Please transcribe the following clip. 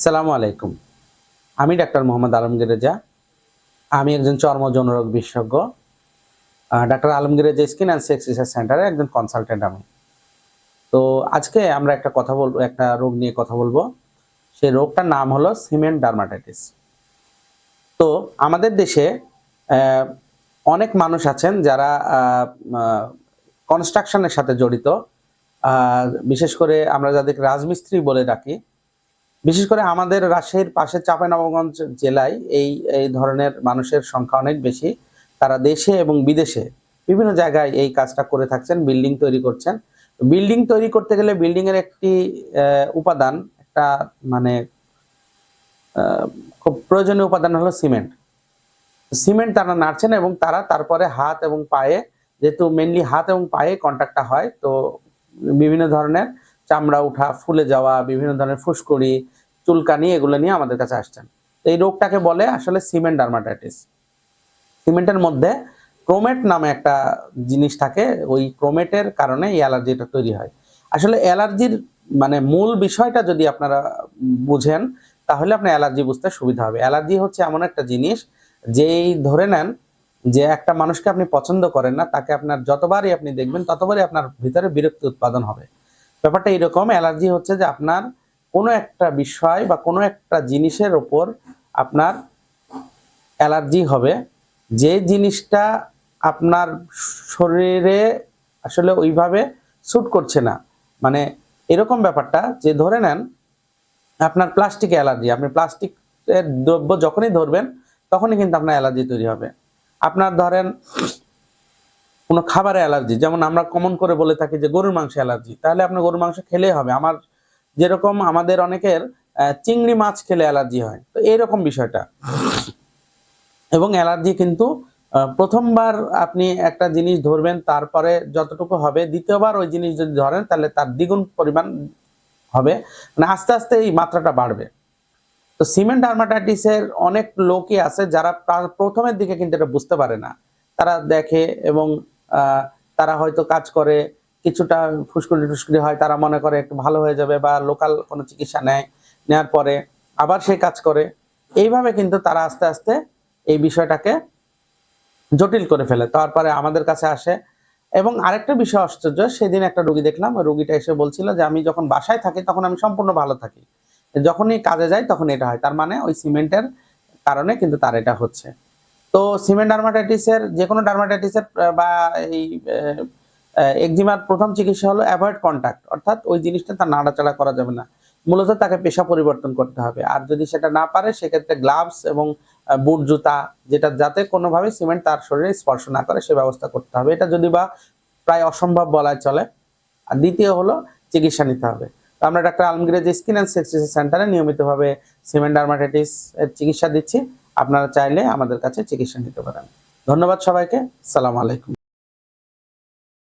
সালামু আলাইকুম। আমি ডাক্তার মোহাম্মদ আলমগীর রেজা। আমি একজন চর্ম যৌনরোগ বিশেষজ্ঞ। Doctor Alamgir Reza skin and sex research সেন্টারে একজন কনসালটেন্ট আমি। তো আজকে আমরা একটা রোগ নিয়ে কথা বলবো। সেই রোগটার নাম হলো সিমেন্ট ডার্মাটাইটিস। তো আমাদের দেশে অ্যা অনেক মানুষ আছেন যারা কনস্ট্রাকশনের সাথে জড়িত। আ বিশেষ করে আমরা যাদেরকে রাজমিস্ত্রি বলে ডাকি। বিশেষ করে আমাদের রাজশাহীর পাশে চাঁপাইনবাবগঞ্জ জেলায় এই ধরনের মানুষের সংখ্যা অনেক বেশি। তারা দেশে এবং বিদেশে বিভিন্ন জায়গায় এই কাজটা করে থাকছেন, বিল্ডিং তৈরি করছেন। বিল্ডিং তৈরি করতে গেলে বিল্ডিং এর একটি উপাদান, একটা মানে আ খুব প্রয়োজনীয় উপাদান হলো সিমেন্ট। সিমেন্ট তারা নাড়ছেন এবং তারা তারপরে হাত এবং পায়ে, যেহেতু মেইনলি হাত এবং পায়ে কনট্যাক্টটা হয়, তো বিভিন্ন ধরনের চামড়া উঠা, ফুলে যাওয়া, বিভিন্ন ধরনের ফুসকুড়ি, চুলকানি এগুলো নিয়ে আমাদের কাছে আসছেন। এই রোগটাকে বলে আসলে সিমেন্ট ডার্মাটাইটিস। সিমেন্টের মধ্যে ক্রোমেট নামে একটা জিনিস থাকে, ওই ক্রোমেটের কারণে এই অ্যালার্জিটা তৈরি হয়। আসলে অ্যালার্জির মানে মূল বিষয়টা যদি আপনারা বুঝেন, তাহলে আপনার অ্যালার্জি বুঝতে সুবিধা হবে। অ্যালার্জি হচ্ছে এমন একটা জিনিস, যেই ধরে নেন যে একটা মানুষকে আপনি পছন্দ করেন না, তাকে আপনার যতবারই আপনি দেখবেন ততবারই আপনার ভিতরে বিরক্তি উৎপাদন হবে। ব্যাপারটা এরকম, অ্যালার্জি হচ্ছে যে আপনার কোনো একটা বিষয় বা কোনো একটা জিনিসের উপর আপনার অ্যালার্জি হবে, যে জিনিসটা আপনার শরীরে আসলে ওইভাবে স্যুট করছে না। মানে এরকম ব্যাপারটা যে ধরে নেন আপনার প্লাস্টিকে অ্যালার্জি, আপনি প্লাস্টিকের দ্রব্য যখনই ধরবেন তখনই কিন্তু আপনার অ্যালার্জি তৈরি হবে। আপনার ধরেন কোনো খাবারে অ্যালার্জি, যেমন আমরা কমন করে বলে থাকি যে গরুর মাংসে অ্যালার্জি, তাহলে আপনার গরুর মাংস খেলেই হবে। যেরকম আমাদের অনেকের চিংড়ি মাছ খেলে অ্যালার্জি হয়, তো এইরকম বিষয়টা। এবং অ্যালার্জি কিন্তু প্রথমবার আপনি একটা জিনিস ধরবেন, তারপরে যতটুকু হবে, দ্বিতীয়বার ওই জিনিস যদি ধরেন তাহলে তার দ্বিগুণ পরিমাণ হবে। মানে আস্তে আস্তে এই মাত্রাটা বাড়বে। তো সিমেন্ট ডার্মাটাইটিসের অনেক লোকই আছে যারা প্রথমের দিকে কিন্তু এটা বুঝতে পারে না। তারা দেখে এবং তারা হয়তো কাজ করে, কিছুটা ফুসকুড়ি-টুসকুড়ি হয়, তারা মনে করে একটু ভালো হয়ে যাবে বা লোকাল কোনো চিকিৎসা নেয়ার পরে আবার সে কাজ করে। এইভাবে কিন্তু তারা আস্তে আস্তে এই বিষয়টাকে জটিল করে ফেলে। তারপরে আমাদের কাছে আসে। এবং আরেকটা বিষয় আশ্চর্য, সেদিন একটা রোগী দেখলাম, ওই রোগীটা এসে বলছিল যে আমি যখন বাসায় থাকি তখন আমি সম্পূর্ণ ভালো থাকি, যখনই কাজে যাই তখন এটা হয়। তার মানে ওই সিমেন্টের কারণে কিন্তু তার এটা হচ্ছে। তো সিমেন্ট ডার্মাটাইটিসের, যেকোনো ডার্মাটাইটিসের বা এই একজিমার প্রথম চিকিৎসা হলো অ্যাভয়েড কন্টাক্ট, অর্থাৎ ওই জিনিসটা তার নাড়াচাড়া করা যাবে না। মূলত তাকে পেশা পরিবর্তন করতে হবে। আর যদি সেটা না পারে, সেক্ষেত্রে গ্লাভস এবং বুট জুতা, যেটা যাতে কোনোভাবে সিমেন্ট তার শরীরে স্পর্শ না করে, সে ব্যবস্থা করতে হবে। এটা যদি বা প্রায় অসম্ভব বলাই চলে। আর দ্বিতীয় হলো চিকিৎসা নিতে হবে। তো আমরা doctor Alamgir Reza skin and sex research সেন্টারে নিয়মিতভাবে সিমেন্ট ডার্মাটাইটিস এর চিকিৎসা দিচ্ছি। আপনারা চাইলে আমাদের কাছে চিকিৎসা নিতে পারেন। ধন্যবাদ সবাইকে। আসসালামু আলাইকুম।